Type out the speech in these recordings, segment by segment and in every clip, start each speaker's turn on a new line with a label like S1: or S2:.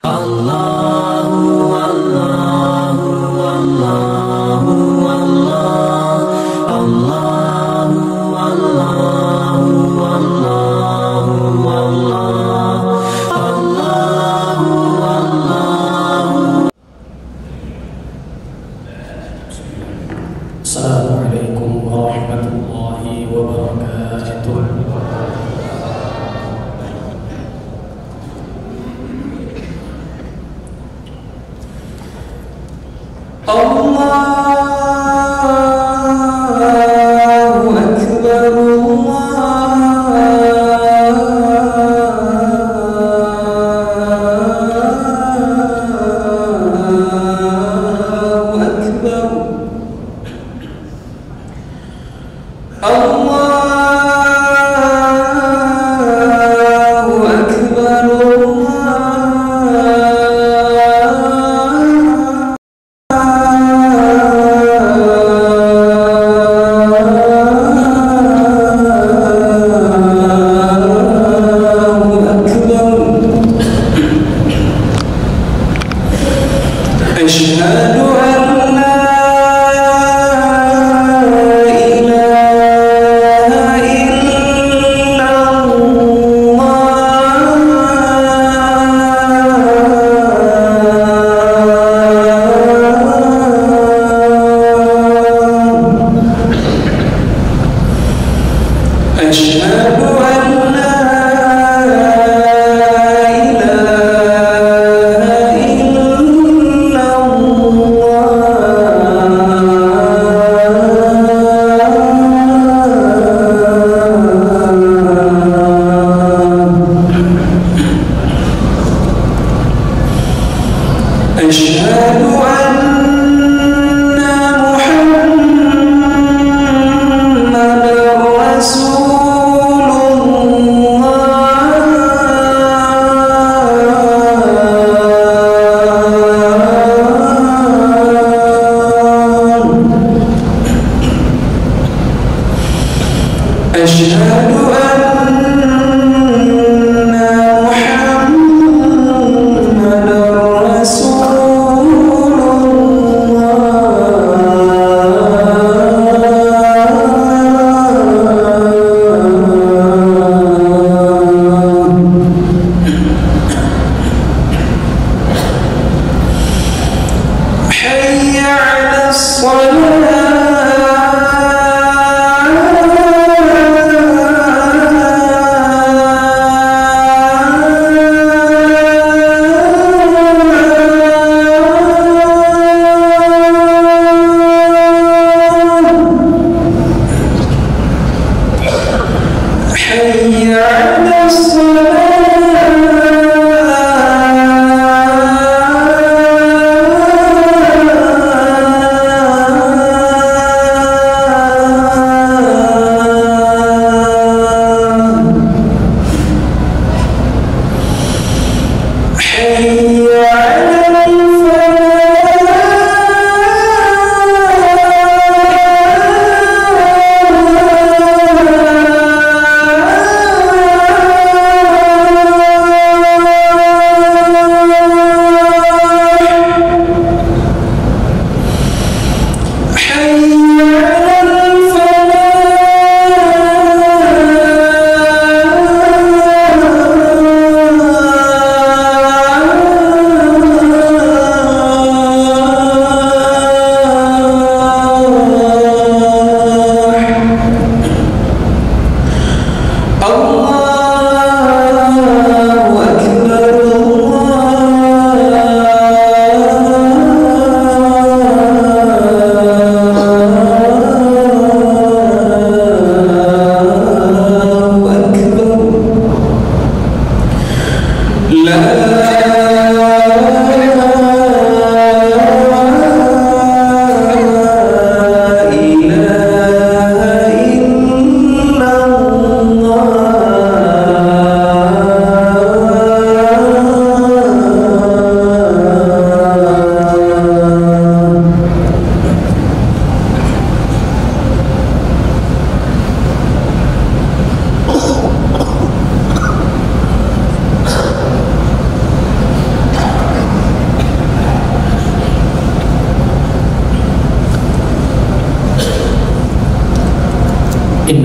S1: Assalamualaikum warahmatullahi wabarakatuh. Allahu Akbar,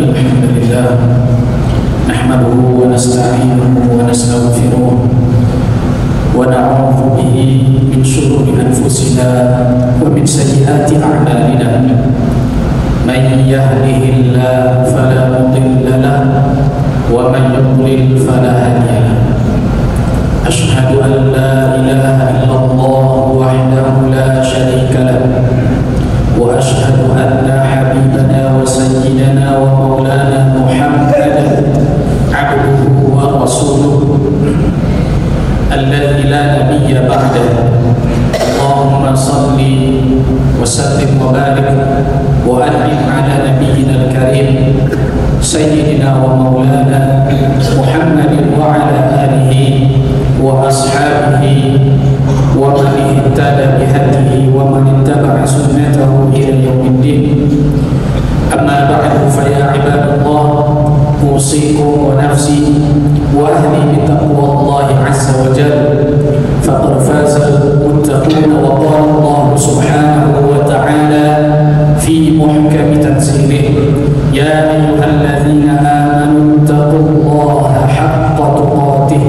S1: الحمد لله نحمده ونستعينه ونستغفره ونعوذ به من شرور أنفسنا ومن سيئات أعمالنا من يهده الله فلا مضل له ومن يضلل فلا هادي له أشهد أن لا إله إلا الله وحده لا شريك له وأشهد أن حبيبنا وسيدنا ومولانا محمدا عبده ورسوله الذي لا نبي بعده اللهم صل وسلم وبارك وأنعم على نبينا الكريم سيدنا ومولانا محمد وعلى آله وأصحابه ومن اهتدى بهديه ومن اتبع سنته إلى يوم الدين. أما بعد فيا عباد الله أوصيكم ونفسي وأهلي بتقوى الله عز وجل فقد فاز المتقون. وقال الله سبحانه وتعالى في محكم تنزيله يا أيها الذين آمنوا اتقوا الله حق تقاته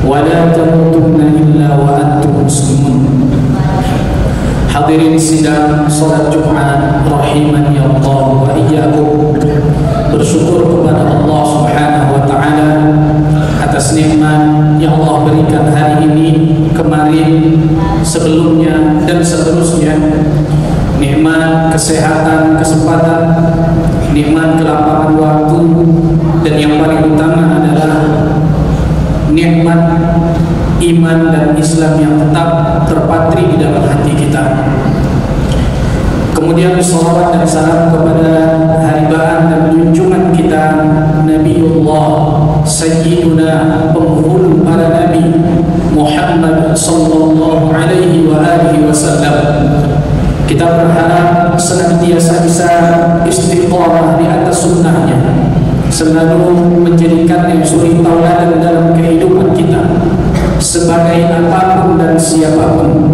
S1: ولا تموتن إلا وأنتم مسلمون. Hadirin sidang salat Jumat rahimani Allah wa iyyakum. Bersyukur kepada Allah Subhanahu wa taala atas nikmat yang Allah berikan hari ini, kemarin, sebelumnya dan seterusnya. Nikmat kesehatan, kesempatan, nikmat kelapangan waktu, dan yang paling utama adalah nikmat iman dan Islam yang tetap terpatri di dalam hati kita. Kemudian salawat dan salam kepada haribaan dan junjungan kita Nabiullah Sayyiduna penghulu para nabi Muhammad sallallahu alaihi wa alihi wasallam. Kita berharap senantiasa bisa istiqamah di atas sunnahnya, selalu menjadikannya suri tauladan dalam kehidupan kita sebagai apapun dan siapapun.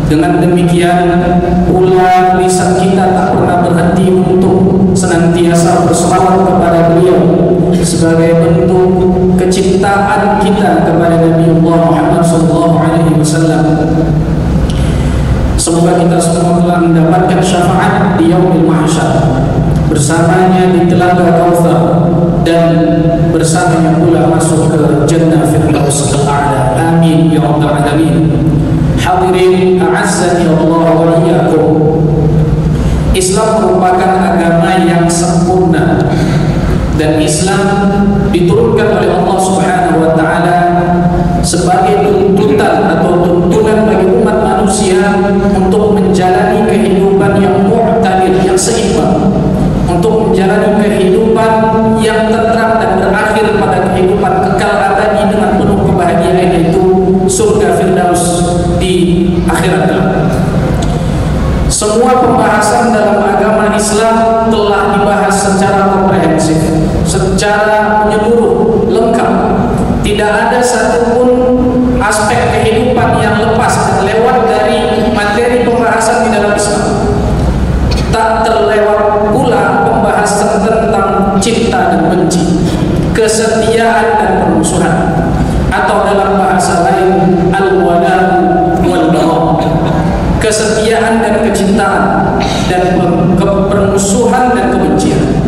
S1: Dengan demikian pula lisan kita tak pernah berhenti untuk senantiasa berselawat kepada beliau sebagai bentuk kecintaan kita kepada Nabiullah Muhammad SAW. Semoga kita semua telah mendapatkan syafaat di yaumil mahsyar, bersamanya di telaga Kautsar, dan bersamanya pula masuk ke jannah firdaus al-a'la. Amin ya rabbal alamin. Hadirin a'azzani Allah wa iyyakum. Islam merupakan agama yang sempurna, dan Islam diturunkan oleh Allah Subhanahu wa taala sebagai tuntutan atau tuntunan bagi umat manusia untuk menjalani kehidupan yang mu'tadil, yang seimbang, untuk menjalani kehidupan yang tentram dan berakhir pada kehidupan kekal abadi dengan penuh kebahagiaan, yaitu surga firdaus di akhirat kelak. Semua pembahasan dalam agama Islam telah dibahas secara komprehensif, secara menyeluruh, lengkap. Tidak ada satupun aspek kehidupan yang lepas dan lewat dari materi pembahasan di dalam Islam. Tak terlewat pula pembahasan tentang cinta dan benci, kesetiaan dan permusuhan, atau dalam bahasa lain al-wala wal bara, kesetiaan dan kecintaan, dan permusuhan dan kebencian.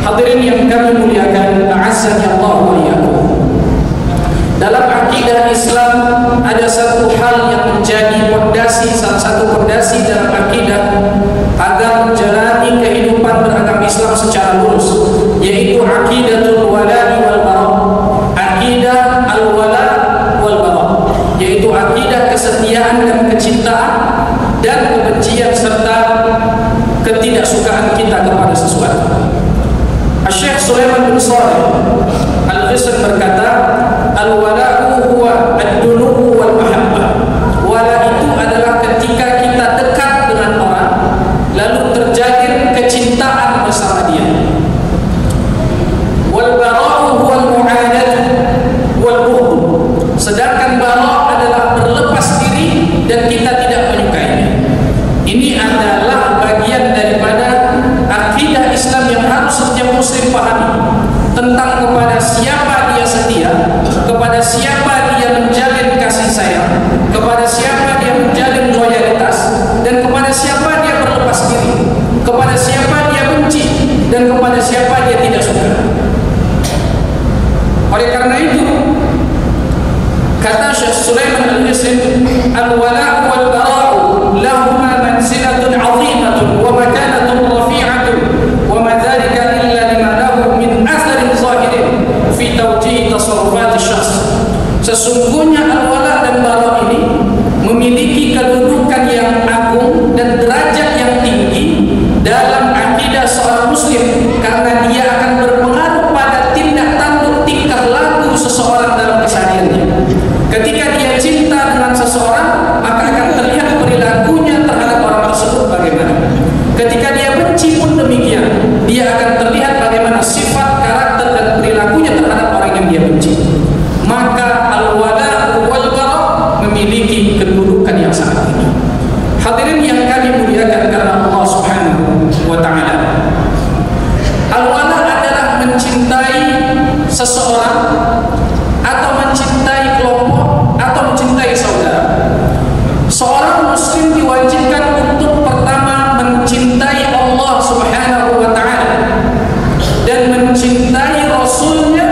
S1: Hadirin yang kami muliakan, a'azzani Allah wa iyyakum. Dalam akidah Islam ada satu hal yang menjadi fondasi, salah satu fondasi dalam akidah agar menjalani kehidupan beragama Islam secara lurus, yaitu aqidatul wala wal bara. Aqidah al-wala wal bara, yaitu aqidah kesetiaan dan kecintaan dan kebencian serta ketidaksukaan kita kepada sesuatu. Syekh Sulaiman bin Shalih Al-Ghisr berkata, al-wala'u huwa ad-dunu'u wal mahabbah. Wala itu adalah ketika kita dekat dengan orang lalu terjadi kecintaan bersama dia. Wal bara'u huwa al-mu'adat wal bughd. Sedangkan bara' adalah berlepas diri dan kita tidak menyukainya. Ini adalah bagian daripada akidah Islam yang harus Sulaiman al-Misri, al-wala'u wal bara'u lahuma manzilatun 'azimatun wa makanatun rafi'atun wa ma dzalika illa lima lahu min atharin zahirin fi tawjih tasarrufat asy-syakhs. Sesungguhnya al-wala' dan bara' ini memiliki kedudukan yang agung dan derajat yang tinggi dalam akidah seorang muslim, karena dia akan berpengaruh pada tindak tanduk tingkah laku seseorang dalam kesehariannya. Ketika dia cinta dengan seseorang, maka akan terlihat perilakunya terhadap orang tersebut bagaimana. Ketika dia benci pun demikian, dia akan terlihat bagaimana sifat, karakter dan perilakunya terhadap orang yang dia benci. Maka al-wala wal bara' memiliki kedudukan yang sangat tinggi. Hadirin yang kami muliakan karena Allah Subhanahu wa taala. Al-wala adalah mencintai seseorang atau mencintai kelompok atau mencintai saudara. Seorang muslim diwajibkan untuk pertama mencintai Allah Subhanahu wa taala dan mencintai Rasulnya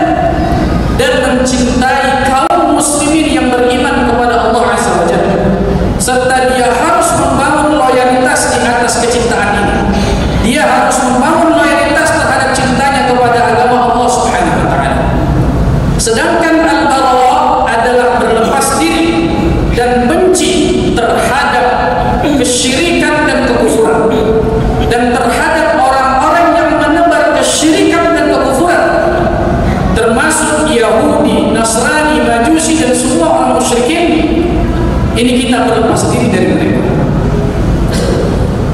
S1: dan mencintai kaum muslimin yang beriman kepada Allah Azza wa Jalla, serta dia harus membangun loyalitas di atas kecintaan ini. Dia harus membangun loyalitas terhadap cintanya kepada agama Allah Subhanahu wa taala. Sedangkan al-bara' adalah berlepas diri dan benci terhadap kesyirikan dan kekufuran, dan terhadap orang-orang yang menebar kesyirikan dan kekufuran, termasuk Yahudi, Nasrani, Majusi dan semua orang musyrikin. Ini kita berlepas diri dari mereka.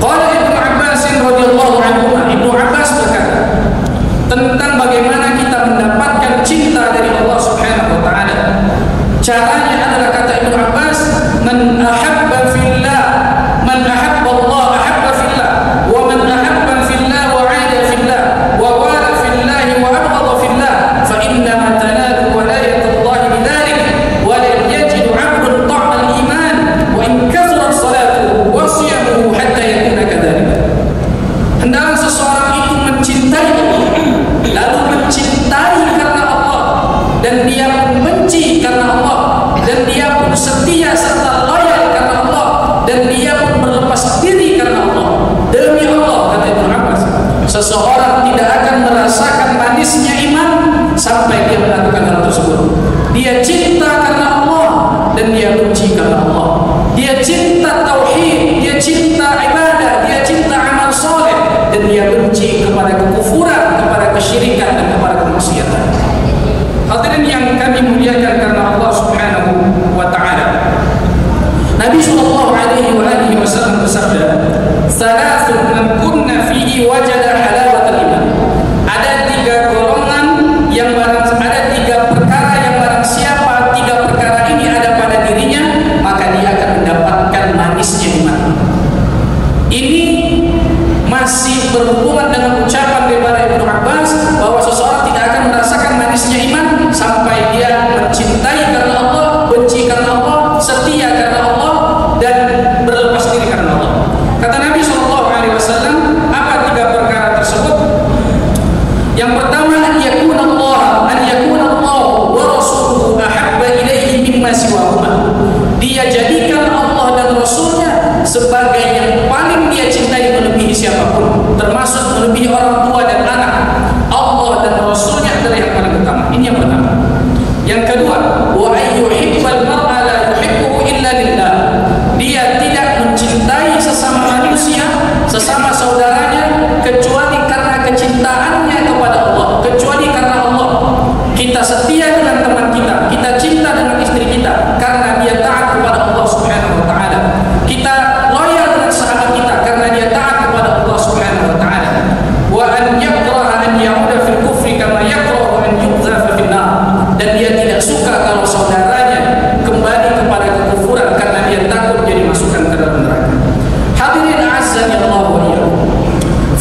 S1: Qala Ibnu Abbas radhiyallahu anhu, Ibnu Abbas berkata tentang bagaimana kita mendapatkan cinta dari Allah Subhanahu wa taala. Caranya adalah, kata Ibnu Abbas, man ahabba fillah, man ahabba Allah ahabba fillah, wa man ahabba fillah wa 'ada fillah, wa wala fillah wa abghada fillah, fa inna ma tanalu walayatullahi bidzalik wa la yajidu 'abdun ta'ma al-iman wa in kathurat salatuhu wa siyamuhu hatta yakuna kadzalika. Hendaklah seseorang itu mencintai Allah, lalu mencintai karena Allah, dan dia pun benci karena Allah, dan dia pun setia serta loyal karena Allah, dan dia pun berlepas diri karena Allah. Demi Allah, kata Ibnu Abbas, seseorang tidak akan merasakan manisnya iman sampai dia melakukan hal tersebut. Dia cinta karena Allah dan dia benci karena Allah. Dia cinta tauhid, dia cinta ibadah, dia cinta amal soleh, dan dia benci kepada kekufuran, kepada kesyirikan dan kepada kemaksiatan. Hadirin yang kami muliakan karena Allah Subhanahu wa taala. Nabi sallallahu alaihi wasallam bersabda, "Salasun man kunna fihi wajada halawatal iman." Ada tiga golongan yang ada tiga perkara yang barang siapa tiga perkara ini ada pada dirinya, maka dia akan mendapatkan manisnya iman. Ini masih berhubungan dengan ucapan daripada Ibnu Abbas bahwa seseorang tidak akan merasakan manisnya iman sampai dia mencintai karena Allah, benci karena Allah, setia karena Allah, dan berlepas diri karena Allah. Kata Nabi SAW, apa tiga perkara tersebut? Yang pertama, an yakuna Allah wa rasuluhu ahabba ilaihi mimma siwahuma. Dia jadikan Allah dan Rasulnya sebagai yang paling dia cintai melebihi siapapun, termasuk melebihi orang tua dan anak. Allah dan Rasulnya adalah yang paling utama. Ini yang pertama. Yang kedua, wa ayyuhibbal mar'a la yuhibbuhu illa lillah. Dia tidak mencintai sesama manusia, sesama saudaranya, kecuali karena kecintaannya kepada Allah, kecuali karena Allah. Kita setia dengan teman kita, kita cinta dengan istri kita karena dia taat kepada Allah Subhanahu wa taala. Kita loyal dengan sahabat kita karena dia taat kepada Allah Subhanahu wa taala. Wa an yakraha an ya'uda fil kufri kama yakrahu an yuqdhafa fil nar. Dan dia tidak suka kalau saudaranya kembali kepada kekufuran karena dia takut jadi masukkan ke dalam neraka. Hadirin azza wa jalla.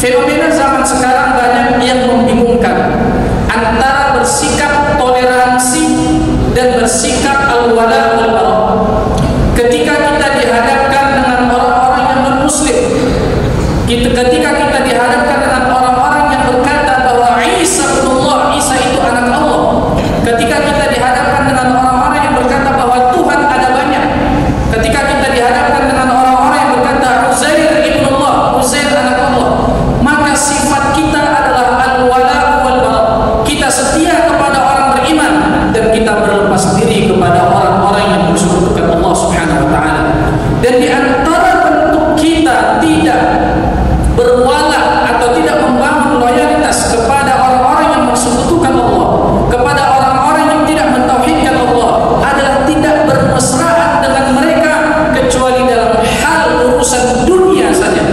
S1: Fenomena zaman sekarang banyak yang membingungkan antara bersikap toleransi dan bersikap al-wala wal bara. Ketika kita dihadapkan dengan orang-orang yang non-muslim, ketika kita dihadapkan dengan orang-orang yang berkata bahwa Isa itu anak Allah, ketika kita dihadapkan dengan orang-orang yang berkata bahwa Tuhan Dan di antara bentuk kita tidak berwala atau tidak membangun loyalitas kepada orang-orang yang mensekutukan Allah, kepada orang-orang yang tidak mentauhidkan Allah, adalah tidak bermesraan dengan mereka kecuali dalam hal urusan dunia saja.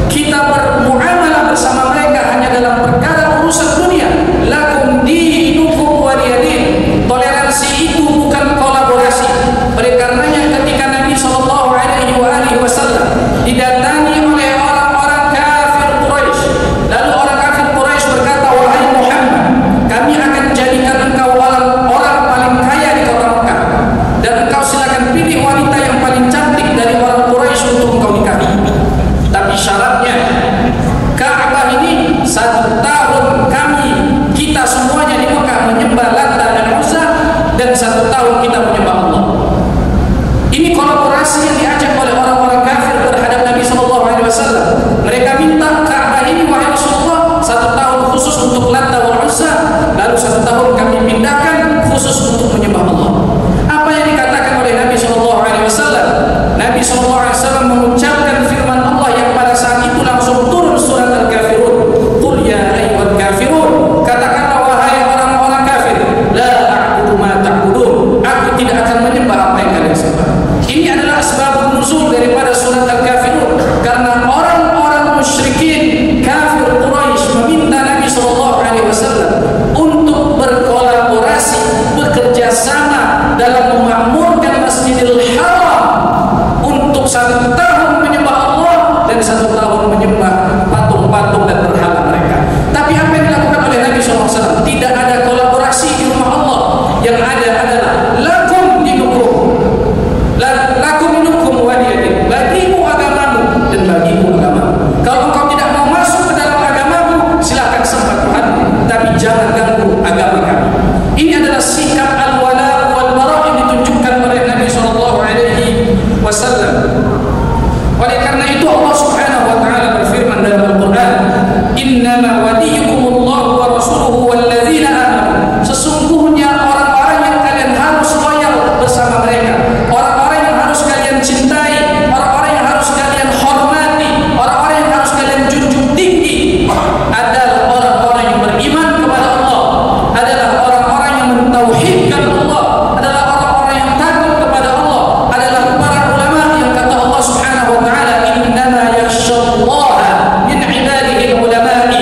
S1: Kita bermuamalah bersama mereka hanya dalam perkara urusan dunia. Lakum dinukum waliyadin. Toleransi itu bukan kolaborasi. Oleh karenanya ketika Nabi SAW didatangi oleh orang-orang kafir Quraisy, lalu orang kafir Quraisy berkata, wahai Muhammad, kami akan jadikan engkau orang paling kaya di kota Mekah, dan engkau silakan pilih wanita yang paling cantik dari orang Quraisy untuk engkau nikahi. Tapi syaratnya Ka'bah ini 1 tahun kita semuanya di Mekah menyembah Lata dan Uzza, dan 1 tahun kita menyembah Allah. Ini kolaborasi yang diajak oleh orang-orang kafir terhadap Nabi SAW. Mereka minta Ka'bah ini, wahai Rasulullah, 1 tahun khusus untuk Lata dan Uzza, lalu 1 tahun kami pindahkan khusus untuk menyembah Allah. Apa yang dikatakan oleh Nabi SAW? Nabi SAW mengucapkan firman Allah yang pada saat itu langsung turun surat Al-Kafirun. Qul ya ayyuhal kafirun, katakanlah wahai orang-orang kafir, la a'budu ma ta'budun, aku tidak akan menyembah apa yang kalian sembah. Ini adalah asbab nuzul daripada surat Al-Kafirun, karena orang-orang musyrikin kafir Quraisy meminta Nabi SAW untuk berkolaborasi, bekerja sama dalam memakmurkan Masjidil Haram untuk 1 tahun menyembah Allah dan 1 tahun menyembah patung-patung dan berhala mereka. Tapi apa yang dilakukan oleh Nabi SAW? Tidak ada kolaborasi di rumah Allah. Yang ada adalah lakum dinukum, lakum dinukum waliyadin, bagimu agamamu dan bagimu agamamu. Kalau engkau tidak mau masuk ke dalam agamamu, silakan sembah Tuhan, tapi jangan ganggu agama kami. Ini adalah sikap al-wala wal bara yang ditunjukkan oleh Nabi SAW. Oleh karena itu Allah Subhanahu wa taala berfirman dalam Al-Qur'an, "Innama waliyukumullahu wa rasuluhu walladzina amanu." Sesungguhnya orang-orang yang kalian harus loyal bersama mereka, orang-orang yang harus kalian cintai, orang-orang yang harus kalian hormati, orang-orang yang harus kalian junjung tinggi adalah orang-orang yang beriman kepada Allah, adalah orang-orang yang mentauhidkan Allah, adalah orang-orang yang takut kepada Allah, adalah para ulama yang kata Allah Subhanahu wa taala, "Innama yakhshallaha min ibadihi ulama'i."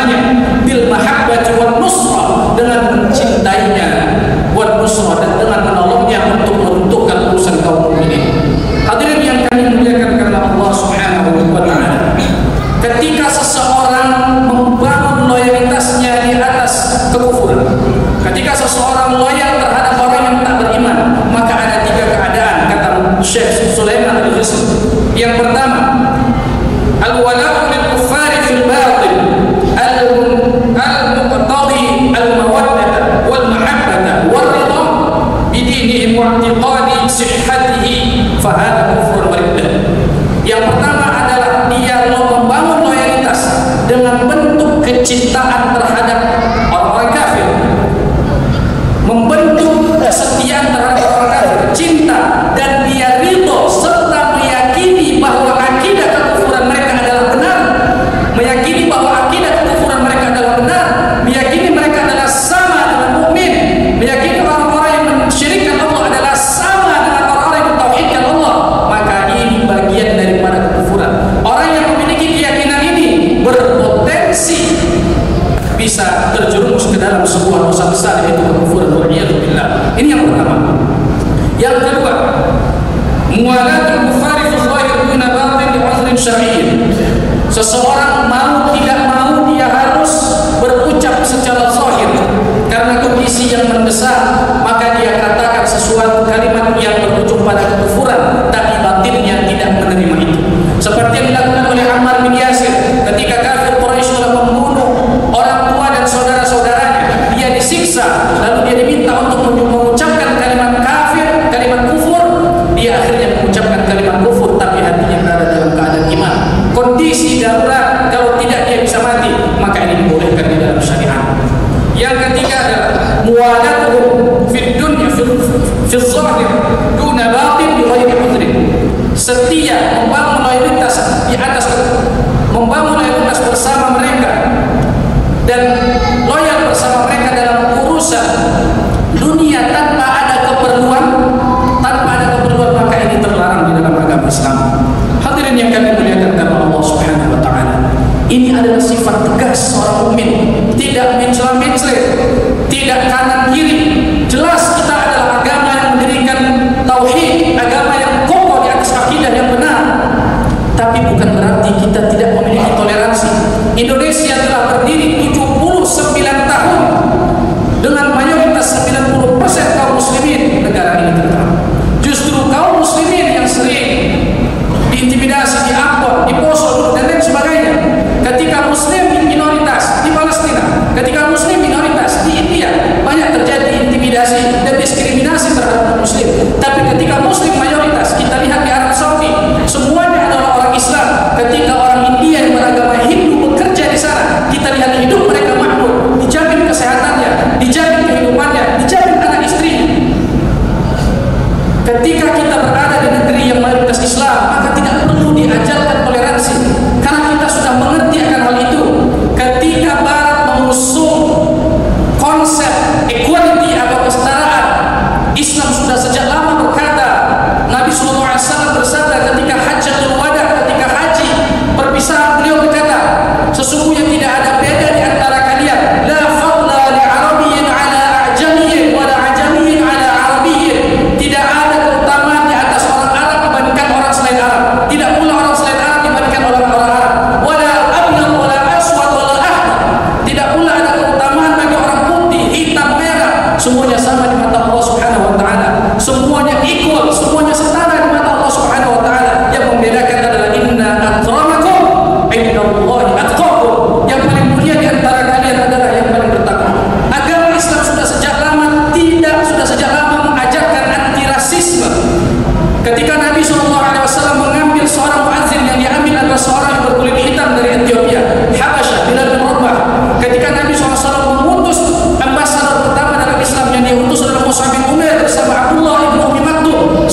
S1: keimanannya, bil mahabbati wan nusra, dengan mencintainya, wan nusra, dan dengan menolongnya untuk meruntuhkan urusan kaum mukminin. Hadirin yang kami muliakan karena Allah Subhanahu wa taala, ketika seseorang membangun loyalitasnya di atas kekufuran, ketika seseorang loyal terhadap orang yang tak beriman, maka ada 3 keadaan kata Syekh Sulaiman Al-Ghizli. Yang pertama, al-wala'u lil kuffari fil batil al-muqtadi al-mawaddata wal mahabbata wal ridha bi dinihim wa i'tiqadi sihhatihi fa hadha kufrun wa riddah. Yang pertama adalah dia membangun loyalitas dengan bentuk kecintaan terhadap orang-orang kafir, membentuk kesetiaan terhadap orang kafir, cinta, dan dia ridho serta meyakini bahwa akidah kekufuran mereka adalah benar, meyakini bahwa akidah kekufuran mereka adalah benar, meyakini mereka adalah sama dengan mukmin, meyakini orang-orang yang mensyirikkan Allah adalah sama dengan orang-orang yang mentauhidkan Allah. Maka ini bagian daripada kekufuran. Orang yang memiliki keyakinan ini berpotensi bisa terjerumus ke dalam sebuah dosa besar, yaitu kekufuran. Waliyadzubillah. Ini yang pertama. Yang kedua, muwalatul kuffari fi dhahir duna batin li 'udhrin syar'iyyin. Seseorang mau tidak mau dia harus berucap secara zahir karena kondisi yang mendesak, maka dia katakan sesuatu kalimat yang berujung pada kekufuran, tapi batinnya tidak menerima itu. Seperti yang dilakukan oleh Ammar bin Yasir ketika kafir Quraisy telah membunuh orang tua dan saudara-saudaranya. Dia disiksa, lalu dia diminta untuk mengucapkan kalimat kafir, kalimat kufur. Dia akhirnya mengucapkan kalimat kufur, tapi hatinya berada dalam keadaan iman. Kondisi darurat, kalau tidak dia bisa mati, maka ini dibolehkan di dalam syariat. Yang ketiga adalah muwalatuhum fid dunya fil zahir duna batin bi ghairi udhrin. Setia membangun loyalitas di atas, membangun loyalitas bersama mereka dan loyal bersama mereka dalam urusan dunia tanpa ada keperluan, maka ini terlarang di dalam agama Islam. Hadirin yang kami muliakan karena Allah Subhanahu wa taala, ini adalah sifat tegas seorang mukmin, tidak mencela-mencela, tidak kanan kiri. Jelas kita adalah agama yang mendirikan tauhid, agama yang kokoh di atas akidah yang benar. Tapi bukan berarti kita tidak memiliki toleransi. Indonesia telah berdiri 79 tahun dengan mayoritas 90% kaum muslimin. Negara ini tentram. Justru kaum muslimin yang sering diintimidasi, diampon, diposok dan lain sebagainya. Ketika muslim minoritas di Palestina, ketika muslim minoritas di India, banyak terjadi intimidasi dan diskriminasi terhadap muslim. Tapi ketika muslim mayoritas, kita lihat di Arab Saudi, semuanya adalah orang Islam. Ketika orang India yang beragama Hindu bekerja di sana, kita lihat hidup mereka makmur, dijamin kesehatannya, dijamin kehidupannya, dijamin anak istri. Ketika kita berada di negeri yang mayoritas Islam, maka tidak perlu diajarkan toleransi, karena kita sudah mengerti akan hal itu. Ketika Barat mengusung konsep equality atau kesetaraan, Islam sudah sejak lama berkata, Nabi SAW bersabda ketika Hajjatul Wada, ketika haji perpisahan, beliau berkata, sesungguhnya tidak ada beda di antara kalian, la fadla li arabiyyin ala a'jamiyyin wa la a'jamiyyin ala arabiyyin. Tidak ada keutamaan di atas orang Arab dibandingkan orang selain Arab, tidak pula orang selain Arab dibandingkan orang Arab. Wala abyad wala aswad wala ahmar. Tidak pula ada keutamaan bagi orang putih, hitam, merah. Semuanya sama di mata Allah Subhanahu wa taala. Semuanya equal, semuanya setara di mata Allah Subhanahu wa taala. Yang membedakan adalah inna akramakum indallahi atqakum. Yang paling mulia di antara kalian adalah yang paling bertakwa. Agama Islam sudah sejak lama mengajarkan anti rasisme. Ketika Nabi SAW mengambil seorang muadzin yang diambil adalah seorang yang berkulit hitam dari Ethiopia, Habasyah, Bilal bin Rabah. Ketika Nabi SAW mengutus ambasador pertama dalam Islam yang diutus adalah Mus'ab bin Umair bersama Abdullah bin Umi Maktum,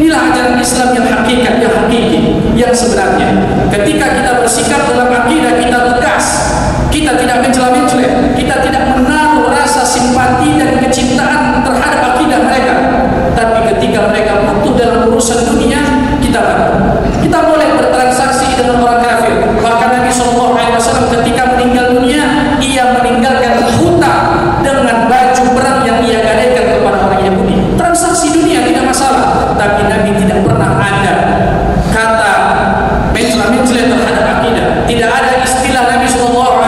S1: Inilah ajaran Islam yang hakikat, yang hakiki, yang sebenarnya. Ketika kita bersikap dalam akidah, kita tegas, kita tidak mencela-mencela, kita tidak menaruh rasa simpati dan kecintaan terhadap akidah mereka. Tapi ketika mereka butuh dalam urusan dunia, kita bantu. Kita boleh bertransaksi dengan orang kafir. Bahkan Nabi SAW ketika meninggal dunia, ia meninggalkan hutang dengan baju perang yang ia gadaikan kepada orang Yahudi. Transaksi dunia tidak masalah, tapi Nabi tidak pernah ada kata mencela-mencela terhadap akidah. Tidak ada istilah Nabi SAW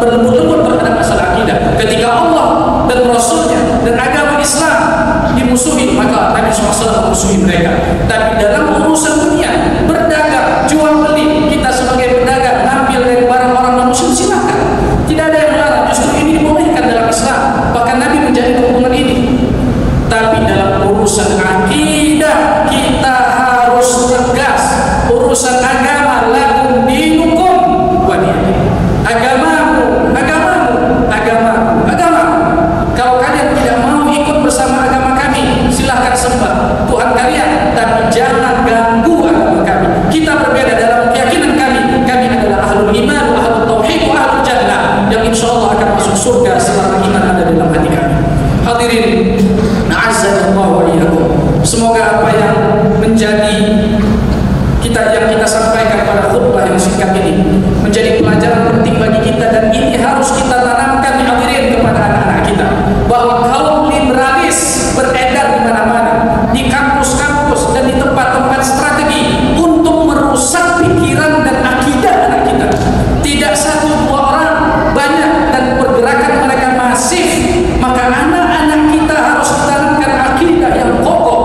S1: berlembut-lembut terhadap masalah akidah. Ketika Allah dan Rasulnya dan agama Islam dimusuhi, maka Nabi SAW memusuhi mereka. Tapi dalam urusan dunia, berdagang, jual beli, kita sebagai pedagang ambil dari barang orang non-Muslim, silakan. Tidak ada yang melarang. Justru ini dibolehkan dalam Islam. Bahkan Nabi menjadi hubungan ini. Tapi dalam urusan akidah kita harus tegas. Urusan agama, lakum dinukum waliyadin. Agamamu, agamamu, agamamu, agamamu. Kalau kalian tidak mau ikut bersama agama kami, silahkan sembah Tuhan kalian, tapi jangan ganggu agama kami. Kita berbeda dalam keyakinan kami. Kami adalah ahlul iman, ahlul tauhid, ahlul jannah, yang insya Allah akan masuk surga selama iman ada dalam hati kami. Hadirin, na'azzallahu wa iyyakum. Semoga apa yang menjadi yang kita sampaikan pada khutbah yang singkat ini menjadi pelajaran penting bagi kita, dan ini harus kita tanamkan, hadirin, kepada anak-anak kita, bahwa kaum liberalis beredar di mana-mana, di kampus-kampus dan di tempat-tempat strategi untuk merusak pikiran dan akidah anak kita. Tidak satu dua orang, banyak, dan pergerakan mereka masif. Maka anak-anak kita harus ditanamkan akidah yang kokoh.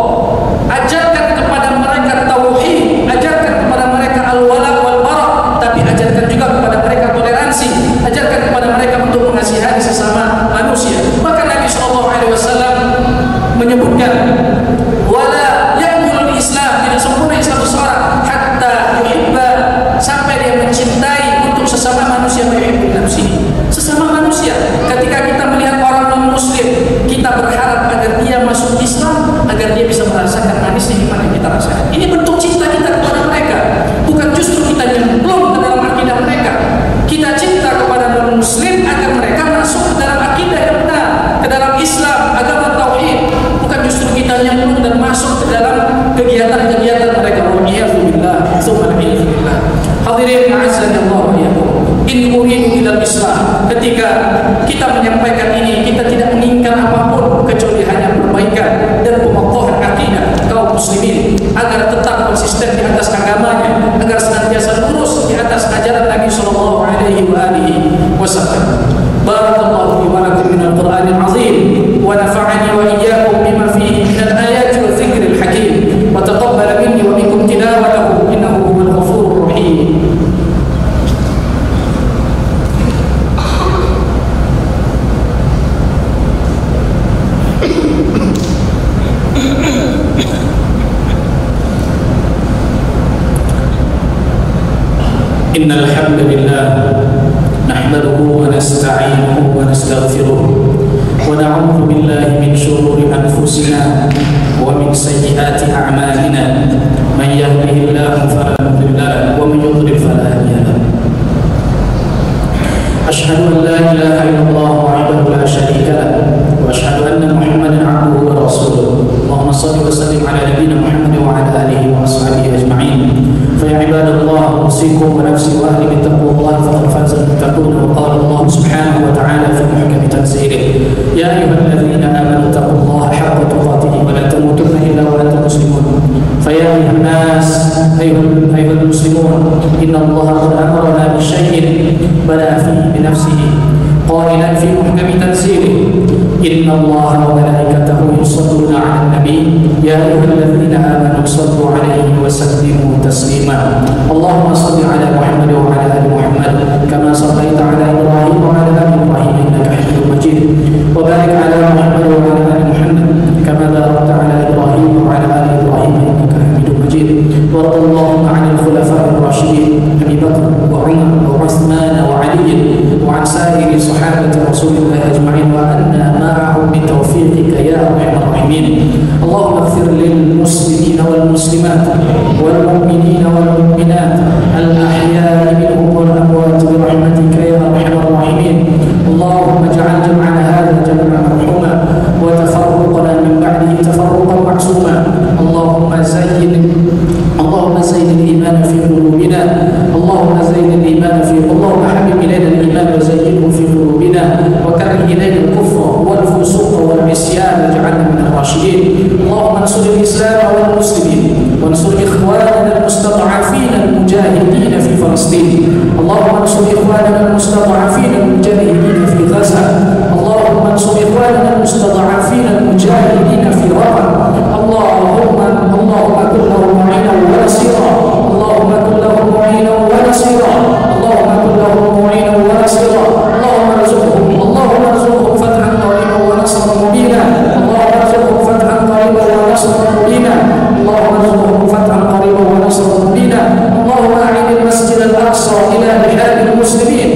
S1: Ajarkan kepada mereka tauhid, ajarkan kepada mereka al-wala wal bara, tapi ajarkan juga kepada mereka toleransi, ajarkan kepada mereka untuk mengasihani sesama manusia. Maka Nabi SAW menyebutkan, wala yakmulul Islam, tidak sempurna Islam seseorang hatta yuhibba, sampai dia mencintai untuk sesama manusia, yuhibbu nafsihi, sesama manusia. Ketika kita melihat orang non-muslim, kita berharap agar dia masuk Islam, agar dia bisa merasakan manisnya iman yang kita rasakan. Ini bentuk cinta kita kepada mereka, bukan justru kita nyemplung ke dalam akidah mereka. Kita cinta kepada non-muslim agar mereka masuk ke dalam akidah yang benar, ke dalam Islam, agama tauhid, bukan justru kita nyemplung dan masuk ke dalam kegiatan-kegiatan mereka. Waliyahzubillah, tsumma alhamdulillah. Hadirin a'azzallahu wa iyyakum. In uridu ilal islah. Ketika kita menyampaikan ini, kita tidak menginginkan apapun kecuali hanya perbaikan dan pengokohan akidah kaum muslimin agar tetap konsisten di atas agamanya, agar senantiasa lurus di atas ajaran Nabi sallallahu alaihi wasallam. Barakallahu fi wa lakum minal Qur'anil azim wa nafa'ani wa iyyakum bima fihi minal ayati wa dzikril hakim wa taqabbala minni wa minkum tilawatahu innahu huwal ghafurur rahim. إن الحمد لله نحمده ونستعينه ونستغفره ونعوذ بالله من شرور أنفسنا ومن سيئات أعمالنا من يهده الله فلا مضل له ومن يضلل فلا هادي له أشهد أن لا إله إلا الله وحده لا شريك له وأشهد أن محمدا عبده ورسوله اللهم صل وسلم على نبينا محمد وعلى آله وأصحابه أجمعين فيا عباد الله أوصيكم ونفسي وأهلي بتقوى الله فقد فاز المتقون وقال الله سبحانه وتعالى في محكم تنزيله يا أيها الذين آمنوا اتقوا الله حق تقاته ولا تموتن إلا وأنتم مسلمون فيا أيها الناس أيها المسلمون إن الله قد أمرنا بشيء بدأ فيه بنفسه قائلا في محكم تنزيله إن الله وملائكته يصلون على النبي يا أيها الذين آمنوا صلوا عليه وسلموا تسليما اللهم صل على محمد وعلى آل محمد كما صليت على إبراهيم وعلى آل إبراهيم إنك حميد مجيد وبارك على محمد وعلى آل محمد كما باركت على إبراهيم وعلى آل إبراهيم إنك حميد مجيد وارض اللهم عن الخلفاء الراشدين أبي بكر وعمر وعثمان وعلي وعن سائر صحابة رسول الله أجمعين وأنا معهم بتوفيقك يا أرحم الراحمين اللهم اغفر للمسلمين والمسلمات والمؤمنين والمؤمنات الأحياء منهم والأموات برحمتك يا أرحم الراحمين. اللهم اجعل جمعنا هذا جمعا مرحوما وتفرقنا من بعده تفرقا معصوما. اللهم زين الإيمان في قلوبنا. اللهم حبب إلينا الإيمان وزينه في قلوبنا وكره إلينا الكفر والفسوق والعصيان واجعلنا من الراشدين. اللهم انصر الإسلام والمسلمين وانصر إخواننا المستضعفين المجاهدين في فلسطين. اللهم انصر إخواننا المستضعفين المجاهدين في غزة. اللهم انصر إخواننا المستضعفين المجاهدين في رفح. اللهم كن لهم معينا ونصيرا. اللهم كن لهم معينا ونصيرا. اللهم كن لهم معينا ونصيرا. اللهم ارزقهم فتحا قريبا ونصرا مبينا. اللهم ارزقهم فتحا قريبا ونصرا مبينا. اللهم ارزقهم فتحا قريبا ونصرا مبينا. اللهم اعد المسجد الاقصى الى بلاد المسلمين.